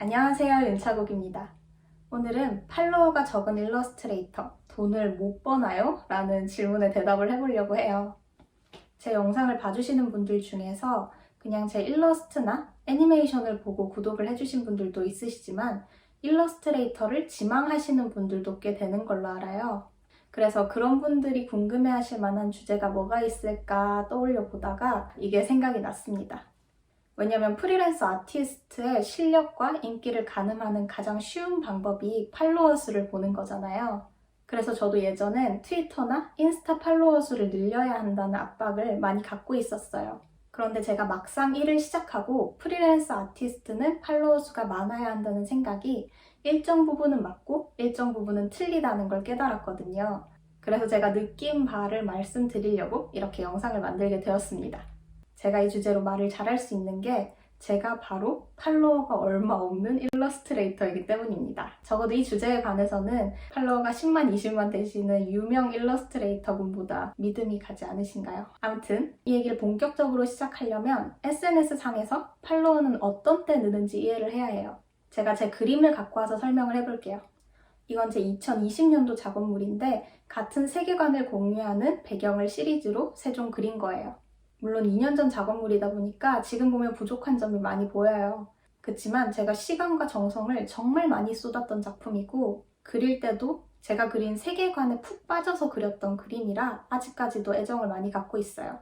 안녕하세요, 윤차국입니다. 오늘은 팔로워가 적은 일러스트레이터, 돈을 못 버나요? 라는 질문에 대답을 해보려고 해요. 제 영상을 봐주시는 분들 중에서 그냥 제 일러스트나 애니메이션을 보고 구독을 해주신 분들도 있으시지만 일러스트레이터를 지망하시는 분들도 꽤 되는 걸로 알아요. 그래서 그런 분들이 궁금해하실 만한 주제가 뭐가 있을까 떠올려 보다가 이게 생각이 났습니다. 왜냐면 프리랜서 아티스트의 실력과 인기를 가늠하는 가장 쉬운 방법이 팔로워 수를 보는 거잖아요. 그래서 저도 예전엔 트위터나 인스타 팔로워 수를 늘려야 한다는 압박을 많이 갖고 있었어요. 그런데 제가 막상 일을 시작하고 프리랜서 아티스트는 팔로워 수가 많아야 한다는 생각이 일정 부분은 맞고 일정 부분은 틀리다는 걸 깨달았거든요. 그래서 제가 느낀 바를 말씀드리려고 이렇게 영상을 만들게 되었습니다. 제가 이 주제로 말을 잘할 수 있는 게 제가 바로 팔로워가 얼마 없는 일러스트레이터이기 때문입니다. 적어도 이 주제에 관해서는 팔로워가 10만, 20만 되시는 유명 일러스트레이터 분보다 믿음이 가지 않으신가요? 아무튼 이 얘기를 본격적으로 시작하려면 SNS 상에서 팔로워는 어떤 때 느는지 이해를 해야 해요. 제가 제 그림을 갖고 와서 설명을 해볼게요. 이건 제 2020년도 작업물인데 같은 세계관을 공유하는 배경을 시리즈로 3종 그린 거예요. 물론 2년 전 작업물이다 보니까 지금 보면 부족한 점이 많이 보여요. 그치만 제가 시간과 정성을 정말 많이 쏟았던 작품이고 그릴 때도 제가 그린 세계관에 푹 빠져서 그렸던 그림이라 아직까지도 애정을 많이 갖고 있어요.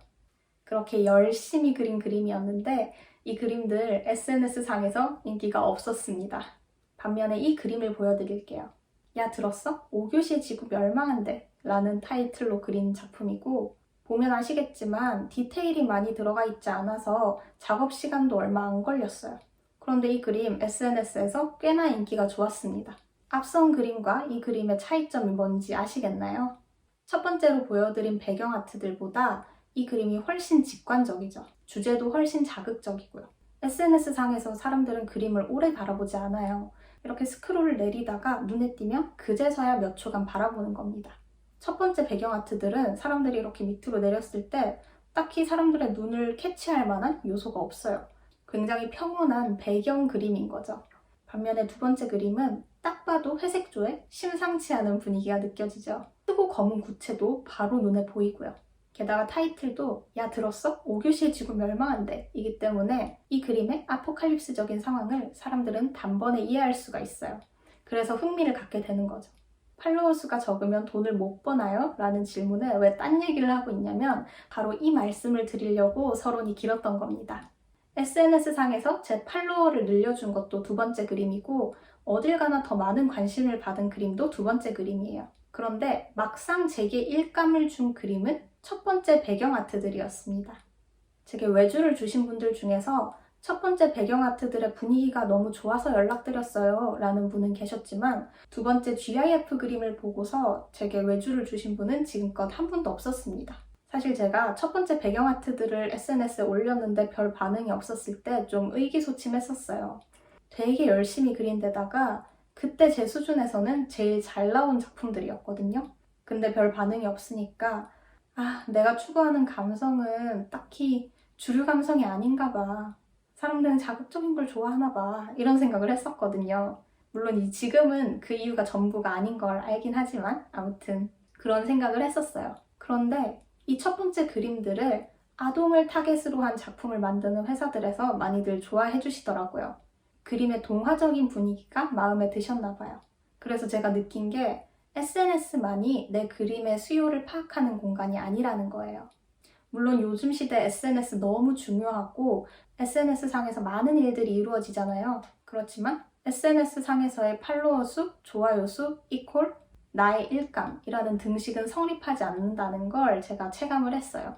그렇게 열심히 그린 그림이었는데 이 그림들 SNS상에서 인기가 없었습니다. 반면에 이 그림을 보여드릴게요. 야, 들었어? 5교시의 지구 멸망한대 라는 타이틀로 그린 작품이고 보면 아시겠지만 디테일이 많이 들어가 있지 않아서 작업 시간도 얼마 안 걸렸어요. 그런데 이 그림 SNS에서 꽤나 인기가 좋았습니다. 앞선 그림과 이 그림의 차이점이 뭔지 아시겠나요? 첫 번째로 보여드린 배경 아트들보다 이 그림이 훨씬 직관적이죠. 주제도 훨씬 자극적이고요. SNS상에서 사람들은 그림을 오래 바라보지 않아요. 이렇게 스크롤을 내리다가 눈에 띄면 그제서야 몇 초간 바라보는 겁니다. 첫 번째 배경 아트들은 사람들이 이렇게 밑으로 내렸을 때 딱히 사람들의 눈을 캐치할 만한 요소가 없어요. 굉장히 평온한 배경 그림인 거죠. 반면에 두 번째 그림은 딱 봐도 회색조에 심상치 않은 분위기가 느껴지죠. 크고 검은 구체도 바로 눈에 보이고요. 게다가 타이틀도 야, 들었어? 5교시의 지구 멸망한대 이기 때문에 이 그림의 아포칼립스적인 상황을 사람들은 단번에 이해할 수가 있어요. 그래서 흥미를 갖게 되는 거죠. 팔로워 수가 적으면 돈을 못 버나요? 라는 질문에 왜 딴 얘기를 하고 있냐면 바로 이 말씀을 드리려고 서론이 길었던 겁니다. SNS상에서 제 팔로워를 늘려준 것도 두 번째 그림이고 어딜 가나 더 많은 관심을 받은 그림도 두 번째 그림이에요. 그런데 막상 제게 일감을 준 그림은 첫 번째 배경 아트들이었습니다. 제게 외주를 주신 분들 중에서 첫 번째 배경 아트들의 분위기가 너무 좋아서 연락드렸어요 라는 분은 계셨지만 두 번째 GIF 그림을 보고서 제게 외주를 주신 분은 지금껏 한 분도 없었습니다. 사실 제가 첫 번째 배경 아트들을 SNS에 올렸는데 별 반응이 없었을 때 좀 의기소침했었어요. 되게 열심히 그린 데다가 그때 제 수준에서는 제일 잘 나온 작품들이었거든요. 근데 별 반응이 없으니까 내가 추구하는 감성은 딱히 주류 감성이 아닌가 봐. 사람들은 자극적인 걸 좋아하나 봐. 이런 생각을 했었거든요. 물론 지금은 그 이유가 전부가 아닌 걸 알긴 하지만 아무튼 그런 생각을 했었어요. 그런데 이 첫 번째 그림들을 아동을 타겟으로 한 작품을 만드는 회사들에서 많이들 좋아해 주시더라고요. 그림의 동화적인 분위기가 마음에 드셨나 봐요. 그래서 제가 느낀 게 SNS만이 내 그림의 수요를 파악하는 공간이 아니라는 거예요. 물론 요즘 시대 SNS 너무 중요하고 SNS상에서 많은 일들이 이루어지잖아요. 그렇지만 SNS상에서의 팔로워 수, 좋아요 수, 이퀄 나의 일감이라는 등식은 성립하지 않는다는 걸 제가 체감을 했어요.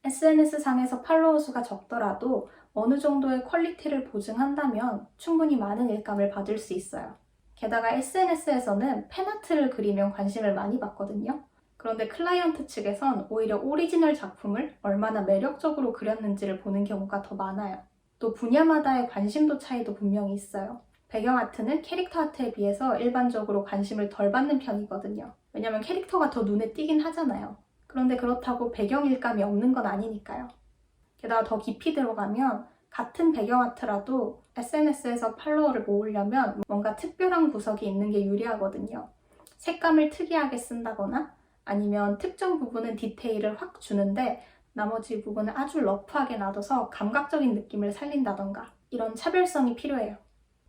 SNS상에서 팔로워 수가 적더라도 어느 정도의 퀄리티를 보증한다면 충분히 많은 일감을 받을 수 있어요. 게다가 SNS에서는 팬아트를 그리면 관심을 많이 받거든요. 그런데 클라이언트 측에선 오히려 오리지널 작품을 얼마나 매력적으로 그렸는지를 보는 경우가 더 많아요. 또 분야마다의 관심도 차이도 분명히 있어요. 배경 아트는 캐릭터 아트에 비해서 일반적으로 관심을 덜 받는 편이거든요. 왜냐면 캐릭터가 더 눈에 띄긴 하잖아요. 그런데 그렇다고 배경 일감이 없는 건 아니니까요. 게다가 더 깊이 들어가면 같은 배경 아트라도 SNS에서 팔로워를 모으려면 뭔가 특별한 구석이 있는 게 유리하거든요. 색감을 특이하게 쓴다거나 아니면 특정 부분은 디테일을 확 주는데 나머지 부분은 아주 러프하게 놔둬서 감각적인 느낌을 살린다던가 이런 차별성이 필요해요.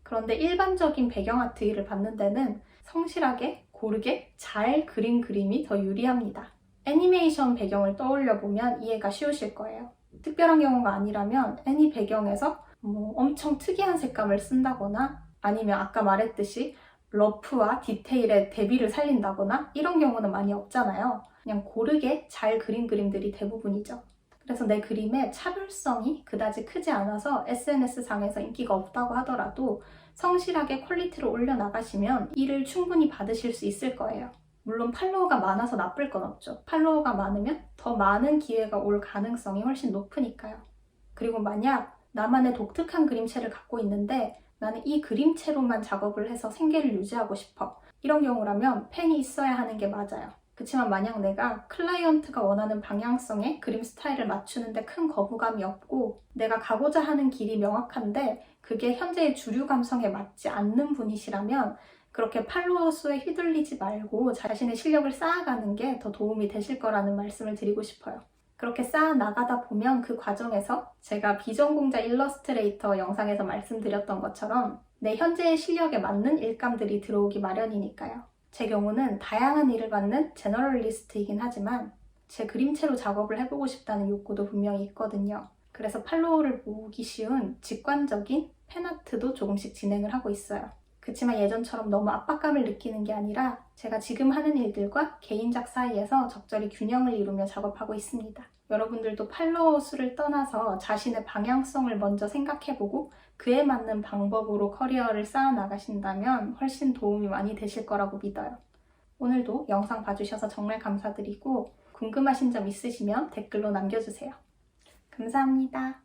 그런데 일반적인 배경 아트를 받는 데는 성실하게 고르게 잘 그린 그림이 더 유리합니다. 애니메이션 배경을 떠올려 보면 이해가 쉬우실 거예요. 특별한 경우가 아니라면 애니 배경에서 엄청 특이한 색감을 쓴다거나 아니면 아까 말했듯이 러프와 디테일의 대비를 살린다거나 이런 경우는 많이 없잖아요. 그냥 고르게 잘 그린 그림들이 대부분이죠. 그래서 내 그림의 차별성이 그다지 크지 않아서 SNS상에서 인기가 없다고 하더라도 성실하게 퀄리티를 올려나가시면 이를 충분히 받으실 수 있을 거예요. 물론 팔로워가 많아서 나쁠 건 없죠. 팔로워가 많으면 더 많은 기회가 올 가능성이 훨씬 높으니까요. 그리고 만약 나만의 독특한 그림체를 갖고 있는데 나는 이 그림체로만 작업을 해서 생계를 유지하고 싶어. 이런 경우라면 펜이 있어야 하는 게 맞아요. 그렇지만 만약 내가 클라이언트가 원하는 방향성의 그림 스타일을 맞추는데 큰 거부감이 없고 내가 가고자 하는 길이 명확한데 그게 현재의 주류 감성에 맞지 않는 분이시라면 그렇게 팔로워 수에 휘둘리지 말고 자신의 실력을 쌓아가는 게 더 도움이 되실 거라는 말씀을 드리고 싶어요. 그렇게 쌓아 나가다 보면 그 과정에서 제가 비전공자 일러스트레이터 영상에서 말씀드렸던 것처럼 내 현재의 실력에 맞는 일감들이 들어오기 마련이니까요. 제 경우는 다양한 일을 받는 제너럴리스트이긴 하지만 제 그림체로 작업을 해보고 싶다는 욕구도 분명히 있거든요. 그래서 팔로워를 모으기 쉬운 직관적인 팬아트도 조금씩 진행을 하고 있어요. 그치만 예전처럼 너무 압박감을 느끼는 게 아니라 제가 지금 하는 일들과 개인작 사이에서 적절히 균형을 이루며 작업하고 있습니다. 여러분들도 팔로워 수를 떠나서 자신의 방향성을 먼저 생각해보고 그에 맞는 방법으로 커리어를 쌓아 나가신다면 훨씬 도움이 많이 되실 거라고 믿어요. 오늘도 영상 봐주셔서 정말 감사드리고 궁금하신 점 있으시면 댓글로 남겨주세요. 감사합니다.